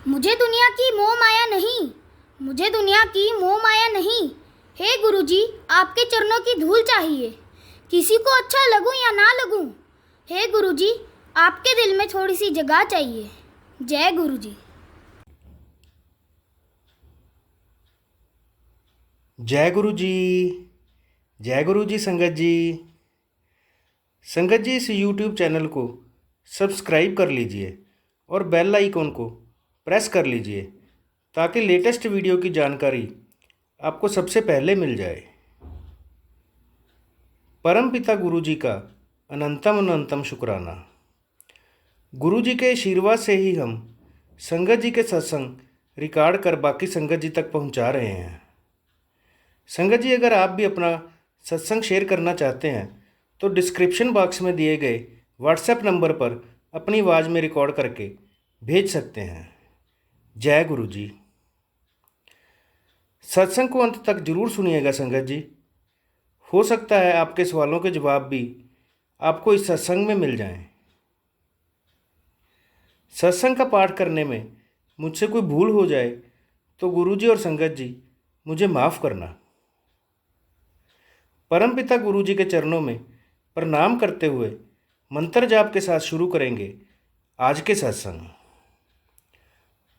मुझे दुनिया की मोह माया नहीं, मुझे दुनिया की मोह माया नहीं। हे गुरुजी, आपके चरणों की धूल चाहिए, किसी को अच्छा लगूं या ना लगूं। हे गुरुजी, आपके दिल में थोड़ी सी जगह चाहिए। जय गुरुजी। जय गुरु जी। जय गुरु जी। संगत जी, संगत जी, इस YouTube चैनल को सब्सक्राइब कर लीजिए और बेल आइकॉन को प्रेस कर लीजिए ताकि लेटेस्ट वीडियो की जानकारी आपको सबसे पहले मिल जाए। परम पिता गुरु जी का अनंतम अनंतम शुक्राना। गुरु जी के आशीर्वाद से ही हम संगत जी के सत्संग रिकॉर्ड कर बाकी संगत जी तक पहुंचा रहे हैं। संगत जी, अगर आप भी अपना सत्संग शेयर करना चाहते हैं तो डिस्क्रिप्शन बॉक्स में दिए गए व्हाट्सएप नंबर पर अपनी आवाज़ में रिकॉर्ड करके भेज सकते हैं। जय गुरु जी। सत्संग को अंत तक जरूर सुनिएगा संगत जी। हो सकता है आपके सवालों के जवाब भी आपको इस सत्संग में मिल जाएं। सत्संग का पाठ करने में मुझसे कोई भूल हो जाए तो गुरु जी और संगत जी मुझे माफ़ करना। परमपिता गुरु जी के चरणों में प्रणाम करते हुए मंत्र जाप के साथ शुरू करेंगे आज के सत्संग।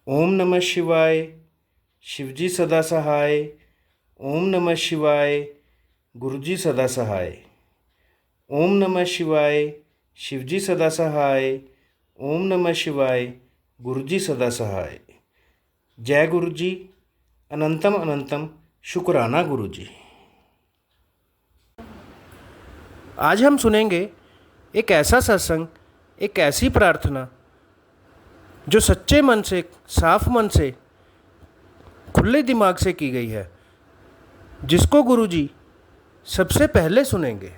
ओम नमः शिवाय, शिवजी सदा सहाय। ओम नमः शिवाय, गुरुजी सदा सहाय। ओम नमः शिवाय, शिवजी सदा सहाय। ओम नमः शिवाय, गुरुजी सदा सहाय। जय गुरु जी। अनंतम अनंतम शुक्राना गुरु जी। आज हम सुनेंगे एक ऐसा सत्संग, एक ऐसी प्रार्थना जो सच्चे मन से, साफ मन से, खुले दिमाग से की गई है, जिसको गुरु जी सबसे पहले सुनेंगे।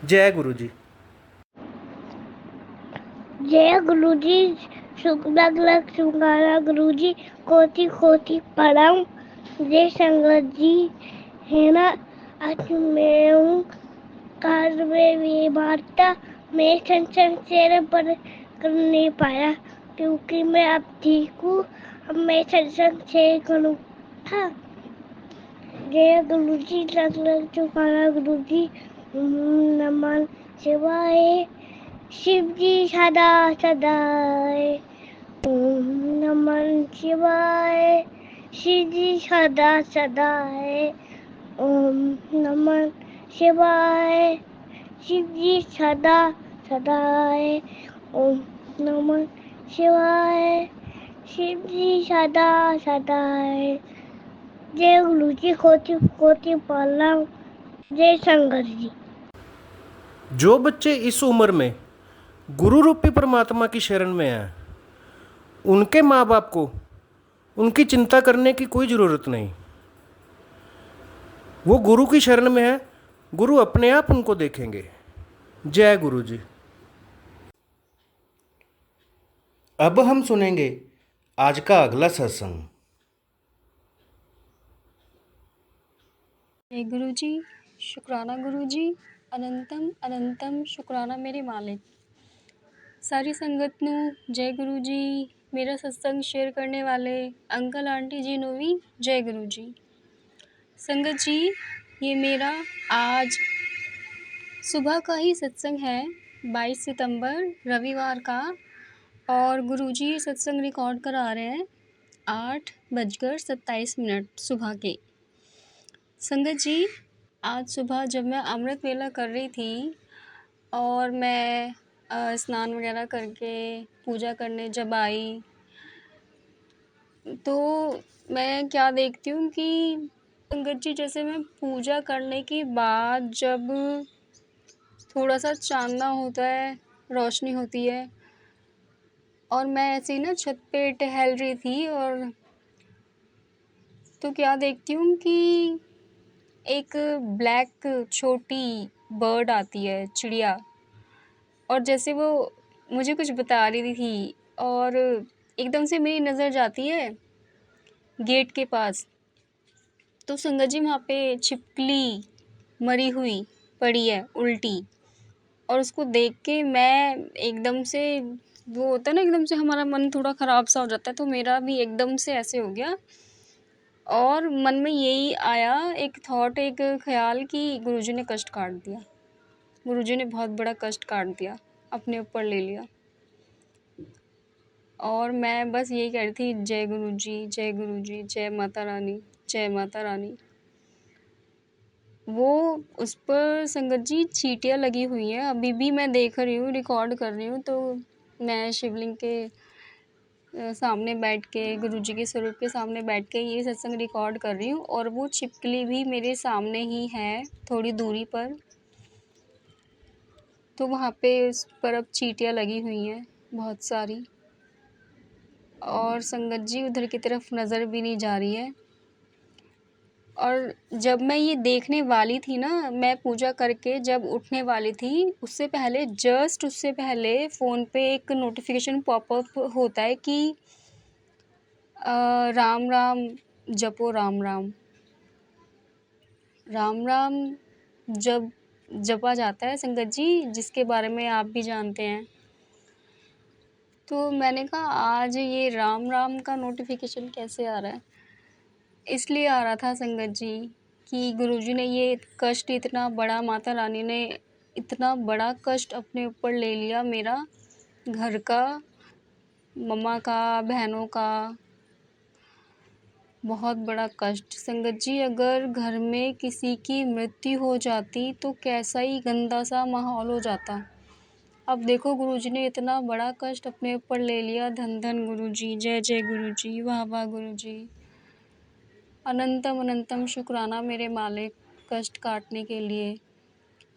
जय गुरु जी। जय गुरु जी। लग लग शुक्राना गुरु जी, कोटि कोटि प्रणाम। जय संगत जी है ना। आज मैं हूँ कार में भी वार्ता मैं संसंग शेयर पर कर नहीं पाया क्योंकि मैं अब ठीक हूँ। अब मैं संसंग शेयर करूँ। हाँ। जय गुरु जी। लग लग शुक्राना गुरु जी। नमन शिवाय, शिव जी सदा सदाए। ओम नमः शिवाय, शिव जी सदा सदाए। ओम नमः शिवाय, शिव जी सदा सदाए। ओम नमः शिवाय, शिव जी सदा सदाए। जय गुरु जी। कोटि कोटि प्रणाम। जय शंकर जी। जो बच्चे इस उम्र में गुरु रूपी परमात्मा की शरण में हैं, उनके माँ बाप को उनकी चिंता करने की कोई ज़रूरत नहीं। वो गुरु की शरण में है, गुरु अपने आप उनको देखेंगे। जय गुरु जी। अब हम सुनेंगे आज का अगला सत्संग। जय गुरु जी। शुक्राना गुरु जी। अनंतम अनंतम शुक्राना मेरे मालिक। सारी संगत नू जय गुरु जी। मेरा सत्संग शेयर करने वाले अंकल आंटी जी नू भी जय गुरु जी। संगत जी, ये मेरा आज सुबह का ही सत्संग है, 22 सितंबर रविवार का। और गुरु जी ये सत्संग रिकॉर्ड करा रहे हैं 8:27 सुबह के। संगत जी, आज सुबह जब मैं अमृत वेला कर रही थी और मैं स्नान वगैरह करके पूजा करने जब आई तो मैं क्या देखती हूँ कि संगत जी, जैसे मैं पूजा करने के बाद जब थोड़ा सा चांदना होता है, रोशनी होती है, और मैं ऐसे ही ना छत पे टहल रही थी और तो क्या देखती हूँ कि एक ब्लैक छोटी बर्ड आती है, चिड़िया, और जैसे वो मुझे कुछ बता रही थी और एकदम से मेरी नज़र जाती है गेट के पास। तो संगत जी, वहाँ पे छिपकली मरी हुई पड़ी है उल्टी, और उसको देख के मैं एकदम से वो होता है ना एकदम से हमारा मन थोड़ा ख़राब सा हो जाता है, तो मेरा भी एकदम से ऐसे हो गया और मन में यही आया एक थॉट, एक ख़्याल कि गुरुजी ने कष्ट काट दिया। गुरुजी ने बहुत बड़ा कष्ट काट दिया, अपने ऊपर ले लिया। और मैं बस यही कह रही थी, जय गुरुजी, जय गुरुजी, जय माता रानी, जय माता रानी। वो उस पर संगत जी चींटियाँ लगी हुई हैं, अभी भी मैं देख रही हूँ, रिकॉर्ड कर रही हूँ। तो मैं शिवलिंग के सामने बैठ के, गुरुजी के स्वरूप के सामने बैठ के ये सत्संग रिकॉर्ड कर रही हूँ और वो छिपकली भी मेरे सामने ही है, थोड़ी दूरी पर। तो वहाँ पे उस पर अब चींटियाँ लगी हुई हैं बहुत सारी, और संगत जी उधर की तरफ नज़र भी नहीं जा रही है। और जब मैं ये देखने वाली थी ना, मैं पूजा करके जब उठने वाली थी, उससे पहले, जस्ट उससे पहले फ़ोन पे एक नोटिफिकेशन पॉपअप होता है कि राम राम जपो, राम राम राम राम जब जपा जाता है संगत जी, जिसके बारे में आप भी जानते हैं। तो मैंने कहा आज ये राम राम का नोटिफिकेशन कैसे आ रहा है। इसलिए आ रहा था संगत जी कि गुरुजी ने ये कष्ट इतना बड़ा, माता रानी ने इतना बड़ा कष्ट अपने ऊपर ले लिया, मेरा, घर का, मम्मा का, बहनों का, बहुत बड़ा कष्ट। संगत जी अगर घर में किसी की मृत्यु हो जाती तो कैसा ही गंदा सा माहौल हो जाता। अब देखो गुरुजी ने इतना बड़ा कष्ट अपने ऊपर ले लिया। धन धन गुरुजी, जय जय गुरुजी, वाह वाह गुरुजी, अनंतम अनंतम शुक्राना मेरे मालिक कष्ट काटने के लिए।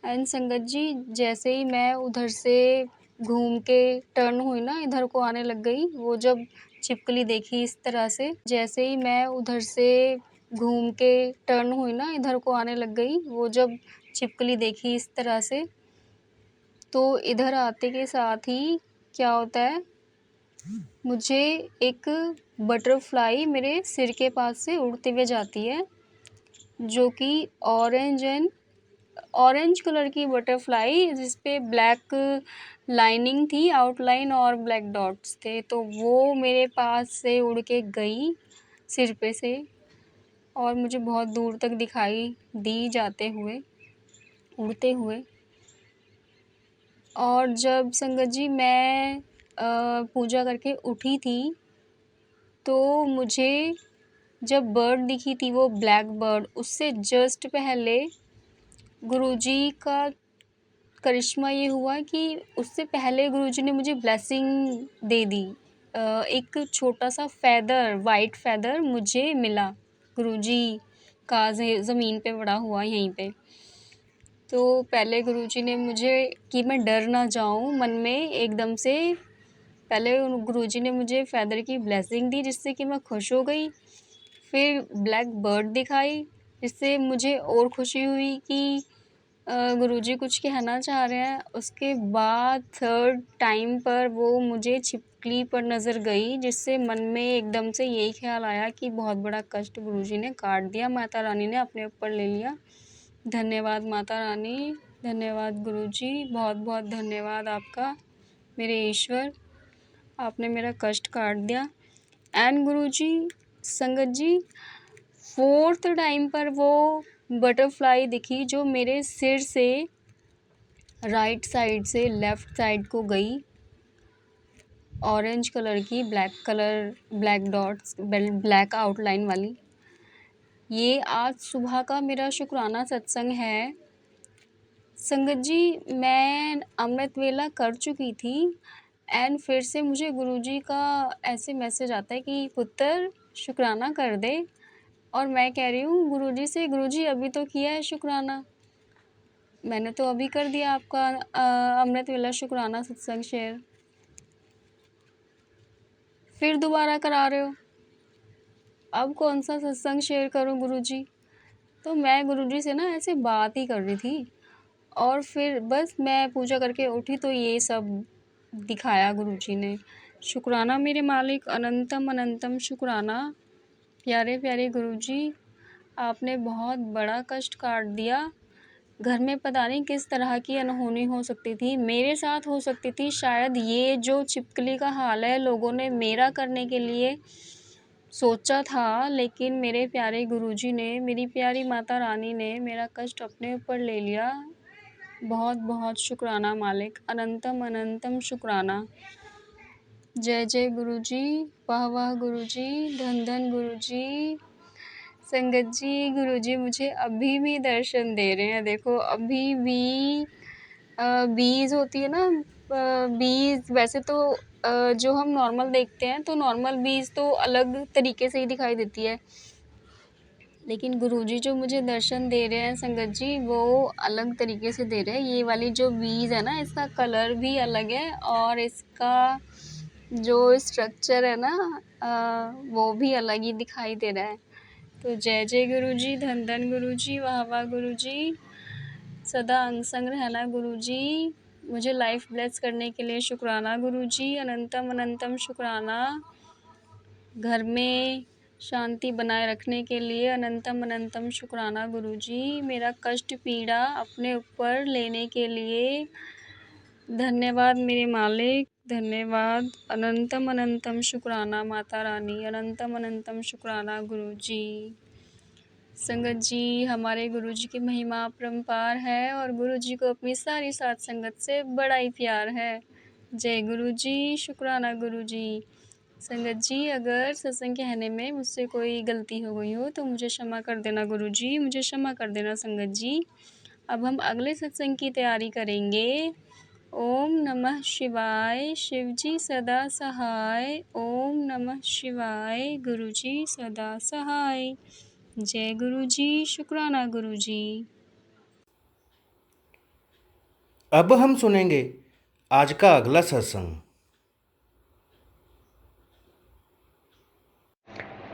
एंड संगत जी जैसे ही मैं उधर से घूम के टर्न हुई ना, इधर को आने लग गई, वो जब छिपकली देखी इस तरह से, जैसे ही मैं उधर से घूम के टर्न हुई ना, इधर को आने लग गई, वो जब छिपकली देखी इस तरह से, तो इधर आते के साथ ही क्या होता है, मुझे एक बटरफ्लाई मेरे सिर के पास से उड़ते हुए जाती है, जो कि ऑरेंज कलर की बटरफ्लाई, जिस पे ब्लैक लाइनिंग थी, आउटलाइन, और ब्लैक डॉट्स थे। तो वो मेरे पास से उड़ के गई सिर पे से, और मुझे बहुत दूर तक दिखाई दी जाते हुए, उड़ते हुए। और जब संगत जी मैं पूजा करके उठी थी, तो मुझे जब बर्ड दिखी थी, वो ब्लैक बर्ड, उससे जस्ट पहले गुरुजी का करिश्मा ये हुआ कि उससे पहले गुरुजी ने मुझे ब्लेसिंग दे दी। एक छोटा सा फैदर, वाइट फैदर मुझे मिला गुरुजी का, ज़मीन पे पड़ा हुआ यहीं पे। तो पहले गुरुजी ने मुझे, कि मैं डर ना जाऊं मन में एकदम से, पहले गुरुजी ने मुझे फैदर की ब्लेसिंग दी, जिससे कि मैं खुश हो गई। फिर ब्लैक बर्ड दिखाई, जिससे मुझे और खुशी हुई कि गुरुजी कुछ कहना चाह रहे हैं। उसके बाद थर्ड टाइम पर वो मुझे छिपकली पर नज़र गई, जिससे मन में एकदम से यही ख्याल आया कि बहुत बड़ा कष्ट गुरुजी ने काट दिया, माता रानी ने अपने ऊपर ले लिया। धन्यवाद माता रानी, धन्यवाद गुरुजी, बहुत बहुत धन्यवाद आपका मेरे ईश्वर, आपने मेरा कष्ट काट दिया। एंड गुरुजी, संगत जी, फोर्थ टाइम पर वो बटरफ्लाई दिखी, जो मेरे सिर से राइट साइड से लेफ़्ट साइड को गई, ऑरेंज कलर की, ब्लैक डॉट्स, ब्लैक आउटलाइन वाली। ये आज सुबह का मेरा शुक्राना सत्संग है। संगत जी मैं अमृत वेला कर चुकी थी, एंड फिर से मुझे गुरुजी का ऐसे मैसेज आता है कि पुत्र शुक्राना कर दे। और मैं कह रही हूँ गुरुजी से, गुरुजी अभी तो किया है शुक्राना, मैंने तो अभी कर दिया आपका अमृत वेला शुक्राना सत्संग शेयर, फिर दोबारा करा रहे हो, अब कौन सा सत्संग शेयर करूँ गुरुजी। तो मैं गुरुजी से ना ऐसे बात ही कर रही थी, और फिर बस मैं पूजा करके उठी तो ये सब दिखाया गुरुजी ने। शुक्राना मेरे मालिक, अनंतम अनंतम शुक्राना। प्यारे प्यारे गुरुजी, आपने बहुत बड़ा कष्ट काट दिया, घर में पता नहीं किस तरह की अनहोनी हो सकती थी, मेरे साथ हो सकती थी। शायद ये जो छिपकली का हाल है लोगों ने मेरा करने के लिए सोचा था, लेकिन मेरे प्यारे गुरुजी ने, मेरी प्यारी माता रानी ने मेरा कष्ट अपने ऊपर ले लिया। बहुत बहुत शुक्राना मालिक, अनंतम अनंतम शुक्राना। जय जय गुरुजी, वाह वाह गुरुजी, धन धन गुरुजी। संगत जी, गुरुजी मुझे अभी भी दर्शन दे रहे हैं। देखो अभी भी बीज होती है ना, बीज वैसे तो जो हम नॉर्मल देखते हैं तो नॉर्मल बीज तो अलग तरीके से ही दिखाई देती है, लेकिन गुरुजी जो मुझे दर्शन दे रहे हैं संगत जी, वो अलग तरीके से दे रहे हैं। ये वाली जो बीज है ना, इसका कलर भी अलग है और इसका जो स्ट्रक्चर है ना, वो भी अलग ही दिखाई दे रहा है। तो जय जय गुरुजी, धन धन गुरुजी, वाह वाह गुरुजी, सदा अंग संग रहना गुरुजी। मुझे लाइफ ब्लेस करने के लिए शुक्राना गुरुजी, अनंतम अनंतम शुक्राना। घर में शांति बनाए रखने के लिए अनंतम अनंतम शुक्राना गुरुजी। मेरा कष्ट पीड़ा अपने ऊपर लेने के लिए धन्यवाद मेरे मालिक, धन्यवाद। अनंतम अनंतम शुक्राना माता रानी, अनंतम अनंतम शुक्राना गुरुजी। संगत जी, हमारे गुरुजी की महिमा अपरंपार है और गुरुजी को अपनी सारी साथ संगत से बड़ा ही प्यार है। जय गुरुजी, शुक्राना गुरुजी। संगत जी, अगर सत्संग कहने में मुझसे कोई गलती हो गई हो तो मुझे क्षमा कर देना गुरुजी, मुझे क्षमा कर देना संगत जी। अब हम अगले सत्संग की तैयारी करेंगे। ओम नमः शिवाय, शिवजी सदा सहाय। ओम नमः शिवाय, गुरुजी सदा सहाय। जय गुरुजी, शुक्राना गुरुजी। अब हम सुनेंगे आज का अगला सत्संग।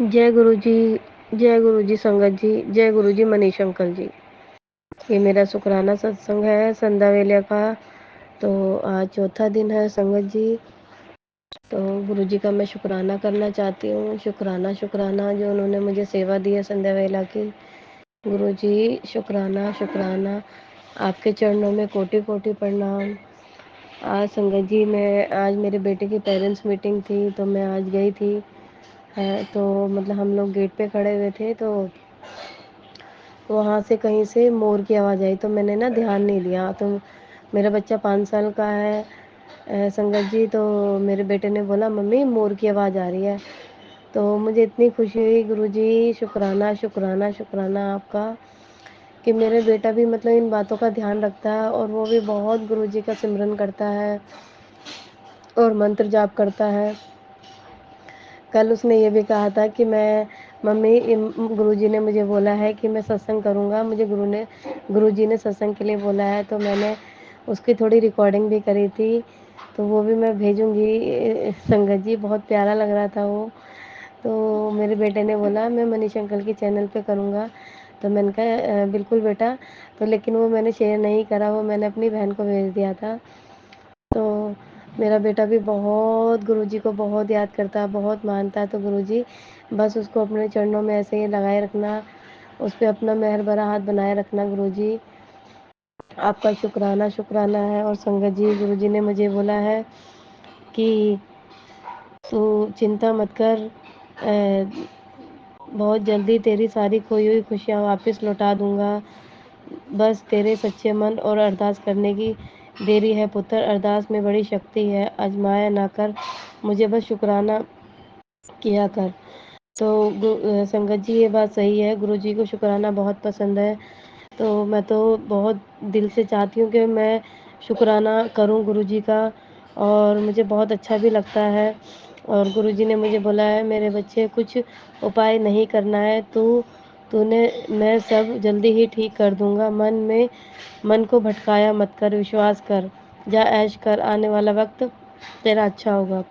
जय गुरुजी संगत जी, जय गुरुजी मनीष अंकल जी। ये मेरा शुक्राना सत्संग है संध्या वेले का। तो आज चौथा दिन है संगत जी। तो गुरुजी का मैं शुक्राना करना चाहती हूँ। शुक्राना जो उन्होंने मुझे सेवा दी है संध्या वेला की। गुरुजी शुक्राना शुक्राना, आपके चरणों में कोटि कोटि प्रणाम। आज संगत जी, मैं आज मेरे बेटे की पेरेंट्स मीटिंग थी तो मैं आज गई थी। तो मतलब हम लोग गेट पे खड़े हुए थे तो वहाँ से कहीं से मोर की आवाज़ आई, तो मैंने ना ध्यान नहीं दिया। तो मेरा बच्चा 5 साल का है संगत जी। तो मेरे बेटे ने बोला मम्मी मोर की आवाज़ आ रही है। तो मुझे इतनी खुशी हुई। गुरुजी शुक्राना शुक्राना शुक्राना आपका कि मेरे बेटा भी मतलब इन बातों का ध्यान रखता है और वो भी बहुत गुरुजी का सिमरन करता है और मंत्र जाप करता है। कल उसने ये भी कहा था कि मैं मम्मी गुरुजी ने मुझे बोला है कि मैं सत्संग करूँगा, मुझे गुरुजी ने सत्संग के लिए बोला है। तो मैंने उसकी थोड़ी रिकॉर्डिंग भी करी थी, तो वो भी मैं भेजूँगी संगत जी। बहुत प्यारा लग रहा था वो। तो मेरे बेटे ने बोला मैं मनीष अंकल की चैनल पे करूँगा। तो मैंने कहा बिल्कुल बेटा। तो लेकिन वो मैंने शेयर नहीं करा, वो मैंने अपनी बहन को भेज दिया था। तो मेरा बेटा भी बहुत गुरुजी को बहुत याद करता है, बहुत मानता है। तो गुरुजी बस उसको अपने चरणों में ऐसे ही लगाए रखना, उस पर अपना मेहर भरा हाथ बनाए रखना गुरुजी। आपका शुक्राना है। और संगत जी, गुरुजी ने मुझे बोला है कि तू चिंता मत कर, बहुत जल्दी तेरी सारी खोई हुई खुशियाँ वापस लौटा दूंगा। बस तेरे सच्चे मन और अरदास करने की देरी है पुत्र, अरदास में बड़ी शक्ति है, आजमाया ना कर, मुझे बस शुक्राना किया कर। तो संगत जी ये बात सही है, गुरुजी को शुक्राना बहुत पसंद है। तो मैं तो बहुत दिल से चाहती हूँ कि मैं शुक्राना करूँ गुरुजी का, और मुझे बहुत अच्छा भी लगता है। और गुरुजी ने मुझे बोला है मेरे बच्चे कुछ उपाय नहीं करना है, तूने मैं सब जल्दी ही ठीक कर दूंगा। मन को भटकाया मत कर, विश्वास कर, जा ऐश कर, आने वाला वक्त तेरा अच्छा होगा।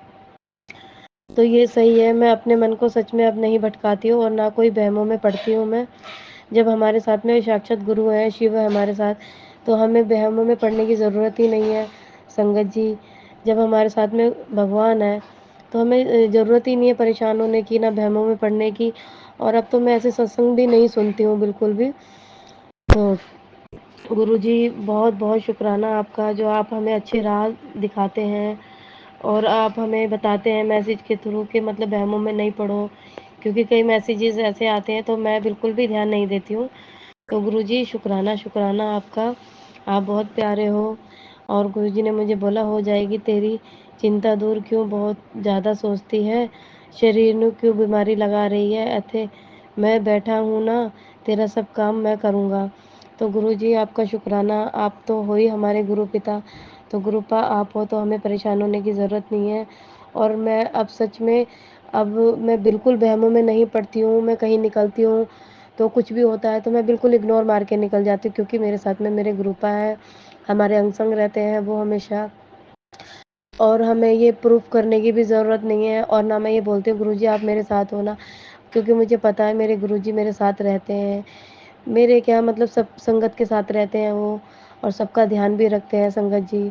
तो ये सही है, मैं अपने मन को सच में अब नहीं भटकाती हूँ और ना कोई वहमों में पड़ती हूँ मैं। जब हमारे साथ में साक्षात गुरु हैं, शिव है हमारे साथ, तो हमें वहमों में पड़ने की ज़रूरत ही नहीं है संगत जी। जब हमारे साथ में भगवान है तो हमें ज़रूरत ही नहीं है परेशान होने की, ना वहमों में पड़ने की। और अब तो मैं ऐसे सत्संग भी नहीं सुनती हूँ बिल्कुल भी। तो गुरुजी बहुत बहुत शुक्राना आपका, जो आप हमें अच्छे राह दिखाते हैं और आप हमें बताते हैं मैसेज के थ्रू कि मतलब वहमों में नहीं पड़ो, क्योंकि कई मैसेजेस ऐसे आते हैं तो मैं बिल्कुल भी ध्यान नहीं देती हूँ। तो गुरुजी शुक्राना शुक्राना आपका, आप बहुत प्यारे हो। और गुरुजी ने मुझे बोला हो जाएगी तेरी चिंता दूर, क्यों बहुत ज़्यादा सोचती है, शरीर ਨੂੰ क्यों बीमारी लगा रही है, ਇੱਥੇ मैं बैठा हूँ ना, तेरा सब काम मैं करूँगा। तो गुरुजी आपका शुक्राना, आप तो हो ही हमारे गुरु पिता, तो गुरुपा आप हो तो हमें परेशान होने की ज़रूरत नहीं है। और मैं अब सच में अब मैं बिल्कुल वहमों में नहीं पड़ती हूँ। मैं कहीं निकलती हूँ तो कुछ भी होता है तो मैं बिल्कुल इग्नोर मार के निकल जाती हूँ, क्योंकि मेरे साथ में मेरे गुरुपा है, हमारे अंग संग रहते हैं वो हमेशा। और हमें ये प्रूफ करने की भी ज़रूरत नहीं है, और ना मैं ये बोलती हूँ गुरुजी आप मेरे साथ हो ना, क्योंकि मुझे पता है मेरे गुरुजी मेरे साथ रहते हैं। मेरे क्या मतलब सब संगत के साथ रहते हैं वो, और सबका ध्यान भी रखते हैं संगत जी।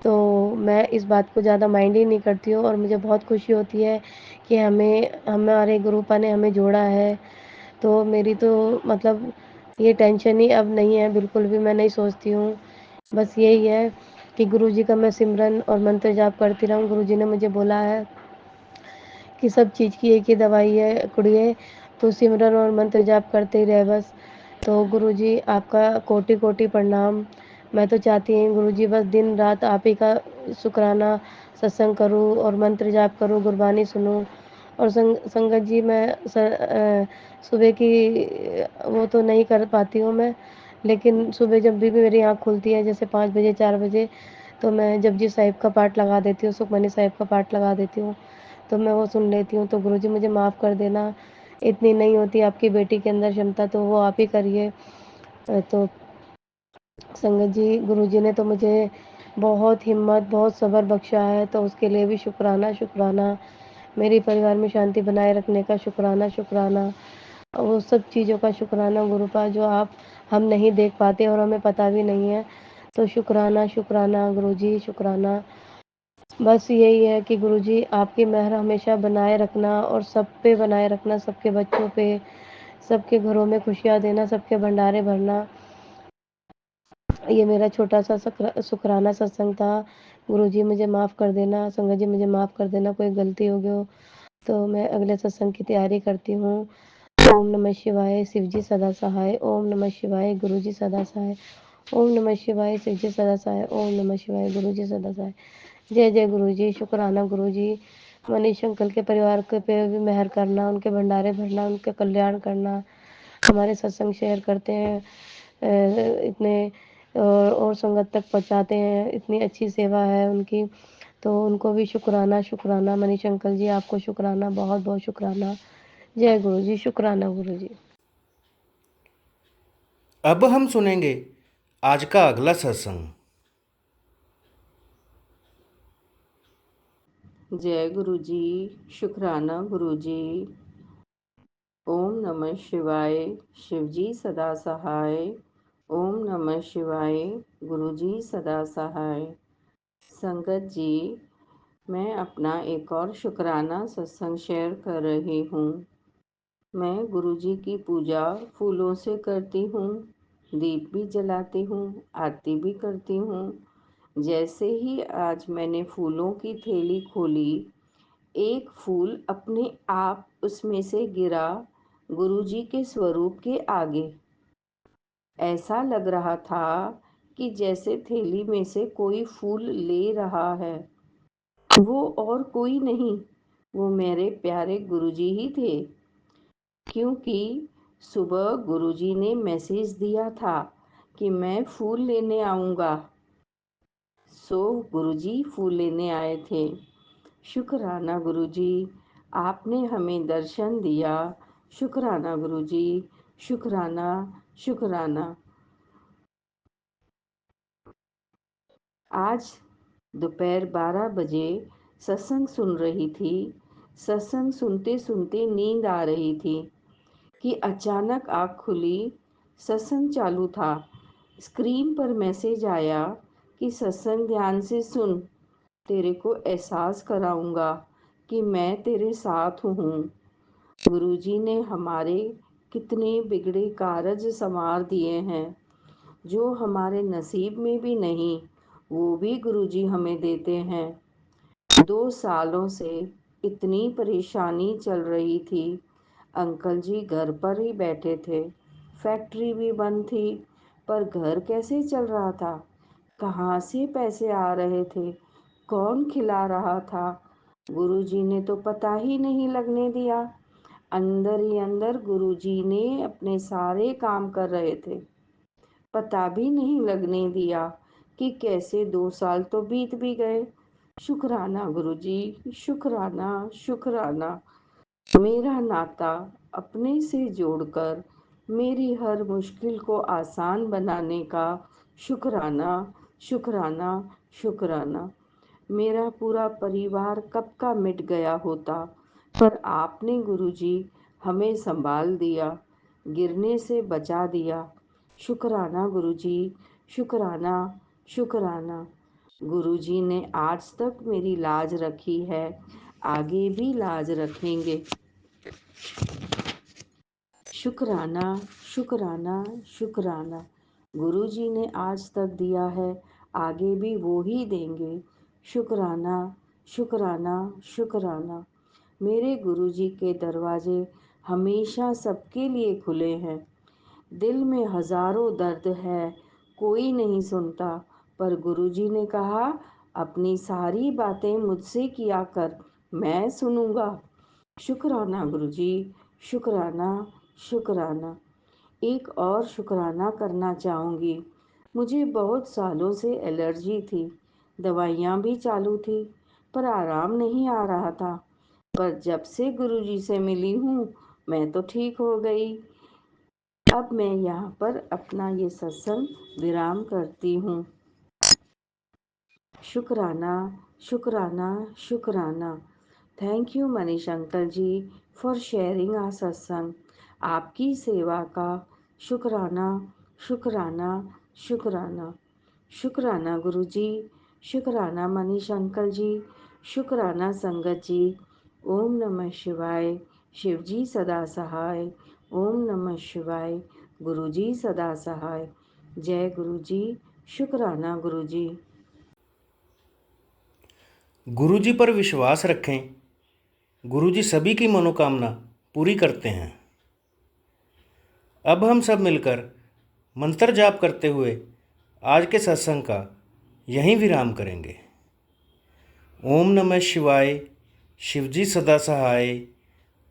तो मैं इस बात को ज़्यादा माइंड ही नहीं करती हूँ, और मुझे बहुत खुशी होती है कि हमें हमारे गुरुपा ने हमें जोड़ा है। तो मेरी तो मतलब ये टेंशन ही अब नहीं है, बिल्कुल भी मैं नहीं सोचती हूँ। बस यही है कि गुरुजी का मैं सिमरन और मंत्र जाप करती रहूँ। गुरुजी ने मुझे बोला है कि सब चीज़ की एक ही दवाई है कुड़िए, तू सिमरन और मंत्र जाप करते ही रह बस। तो गुरुजी आपका कोटि कोटि प्रणाम। मैं तो चाहती हूँ गुरुजी बस दिन रात आप ही का शुक्राना सत्संग करूँ और मंत्र जाप करूँ, गुरबानी सुनूँ। और संगत जी मैं सुबह की वो तो नहीं कर पाती हूँ मैं, लेकिन सुबह जब भी मेरी आँख खुलती है जैसे 5 बजे 4 बजे, तो मैं जपजी साहिब का पाठ लगा देती हूँ, सुखमनी साहिब का पाठ लगा देती हूँ, तो मैं वो सुन लेती हूँ। तो गुरुजी मुझे माफ़ कर देना, इतनी नहीं होती आपकी बेटी के अंदर क्षमता, तो वो आप ही करिए। तो संगत जी गुरुजी ने तो मुझे बहुत हिम्मत बहुत सब्र बख्शा है, तो उसके लिए भी शुक्राना शुक्राना। मेरे परिवार में शांति बनाए रखने का शुक्राना शुक्राना। वो सब चीज़ों का शुक्राना गुरुपा, जो आप हम नहीं देख पाते और हमें पता भी नहीं है। तो शुक्राना शुक्राना गुरुजी शुक्राना। बस यही है कि गुरुजी आपकी मेहर हमेशा बनाए रखना, और सब पे बनाए रखना, सबके बच्चों पे, सबके घरों में खुशियाँ देना, सबके भंडारे भरना। ये मेरा छोटा सा शुक्राना सत्संग था। गुरुजी मुझे माफ़ कर देना, संगत जी मुझे माफ़ कर देना, कोई गलती हो गई हो तो मैं अगले सत्संग की तैयारी करती हूँ। ओम नमः शिवाय, शिवजी सदा सहाय। ओम नमः शिवाय, गुरुजी सदा सहाय। ओम नमः शिवाय, शिवजी सदा सहाय। ओम नमः शिवाय, गुरुजी सदा सहाय। जय जय गुरुजी, शुक्राना गुरुजी। मनीष अंकल के परिवार के पे भी मेहर करना, उनके भंडारे भरना, उनके कल्याण करना। हमारे सत्संग शेयर करते हैं, इतने और संगत तक पहुँचाते हैं, इतनी अच्छी सेवा है उनकी, तो उनको भी शुक्राना शुक्राना। मनीष अंकल जी आपको शुक्राना, बहुत बहुत शुक्राना। जय गुरु जी, शुक्राना गुरु जी। अब हम सुनेंगे आज का अगला सत्संग। जय गुरु जी, शुक्राना गुरु जी। ओम नमः शिवाय, शिवजी सदा सहाय। ओम नमः शिवाय, गुरु जी सदा सहाय। संगत जी, मैं अपना एक और शुक्राना सत्संग शेयर कर रही हूँ। मैं गुरु जी की पूजा फूलों से करती हूँ, दीप भी जलाती हूँ, आरती भी करती हूँ। जैसे ही आज मैंने फूलों की थैली खोली, एक फूल अपने आप उसमें से गिरा गुरुजी के स्वरूप के आगे। ऐसा लग रहा था कि जैसे थैली में से कोई फूल ले रहा है। वो और कोई नहीं, वो मेरे प्यारे गुरुजी ही थे, क्योंकि सुबह गुरुजी ने मैसेज दिया था कि मैं फूल लेने आऊँगा। सो गुरुजी फूल लेने आए थे। शुक्राना गुरुजी, आपने हमें दर्शन दिया। शुक्राना गुरुजी, शुक्राना शुक्राना। आज दोपहर 12 बजे सत्संग सुन रही थी। सत्संग सुनते सुनते नींद आ रही थी कि अचानक आँख खुली, सत्संग चालू था। स्क्रीन पर मैसेज आया कि सत्संग ध्यान से सुन, तेरे को एहसास कराऊंगा कि मैं तेरे साथ हूँ। गुरुजी ने हमारे कितने बिगड़े कारज संवार दिए हैं। जो हमारे नसीब में भी नहीं, वो भी गुरुजी हमें देते हैं। 2 सालों से इतनी परेशानी चल रही थी। अंकल जी घर पर ही बैठे थे, फैक्ट्री भी बंद थी, पर घर कैसे चल रहा था? कहाँ से पैसे आ रहे थे? कौन खिला रहा था? गुरुजी ने तो पता ही नहीं लगने दिया। अंदर ही अंदर गुरुजी ने अपने सारे काम कर रहे थे। पता भी नहीं लगने दिया कि कैसे 2 साल तो बीत भी गए। शुक्राना गुरुजी, शुक्राना, शुक्राना। मेरा नाता अपने से जोड़कर मेरी हर मुश्किल को आसान बनाने का शुक्राना, शुक्राना, शुक्राना। मेरा पूरा परिवार कब का मिट गया होता, पर आपने गुरुजी हमें संभाल दिया, गिरने से बचा दिया। शुक्राना गुरुजी, शुक्राना, शुक्राना। गुरुजी ने आज तक मेरी लाज रखी है, आगे भी लाज रखेंगे। शुक्राना, शुक्राना, शुक्राना। गुरुजी ने आज तक दिया है, आगे भी वो ही देंगे। शुक्राना, शुक्राना, शुक्राना। मेरे गुरुजी के दरवाजे हमेशा सबके लिए खुले हैं। दिल में हजारों दर्द है, कोई नहीं सुनता, पर गुरुजी ने कहा, अपनी सारी बातें मुझसे किया कर, मैं सुनूंगा। शुक्राना गुरुजी, शुक्राना, शुक्राना। एक और शुक्राना करना चाहूँगी। मुझे बहुत सालों से एलर्जी थी, दवाइयाँ भी चालू थी, पर आराम नहीं आ रहा था। पर जब से गुरुजी से मिली हूँ, मैं तो ठीक हो गई। अब मैं यहाँ पर अपना ये सत्संग विराम करती हूँ। शुक्राना, शुक्राना, शुक्राना। Thank you Manish uncle ji for sharing our satsang. आपकी सेवा का शुक्राना, शुक्राना, शुक्राना। शुक्राना गुरुजी, शुक्राना मनीष अंकल जी, शुक्राना संगत जी। ओम नमः शिवाय। शिवजी सदा सहाय। ओम नमः शिवाय। गुरुजी सदा सहाय। जय गुरुजी। शुक्राना गुरुजी। गुरुजी पर विश्वास रखें। गुरुजी सभी की मनोकामना पूरी करते हैं। अब हम सब मिलकर मंत्र जाप करते हुए आज के सत्संग का यहीं विराम करेंगे। ओम नमः शिवाय। शिवजी सदा सहाय।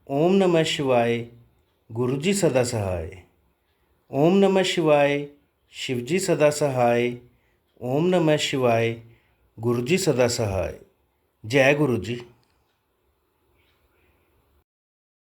ओम नमः शिवाय। गुरुजी सदा सहाय। ओम नमः शिवाय। शिवजी सदा सहाय। ओम नमः शिवाय। गुरुजी सदा सहाय। जय गुरुजी।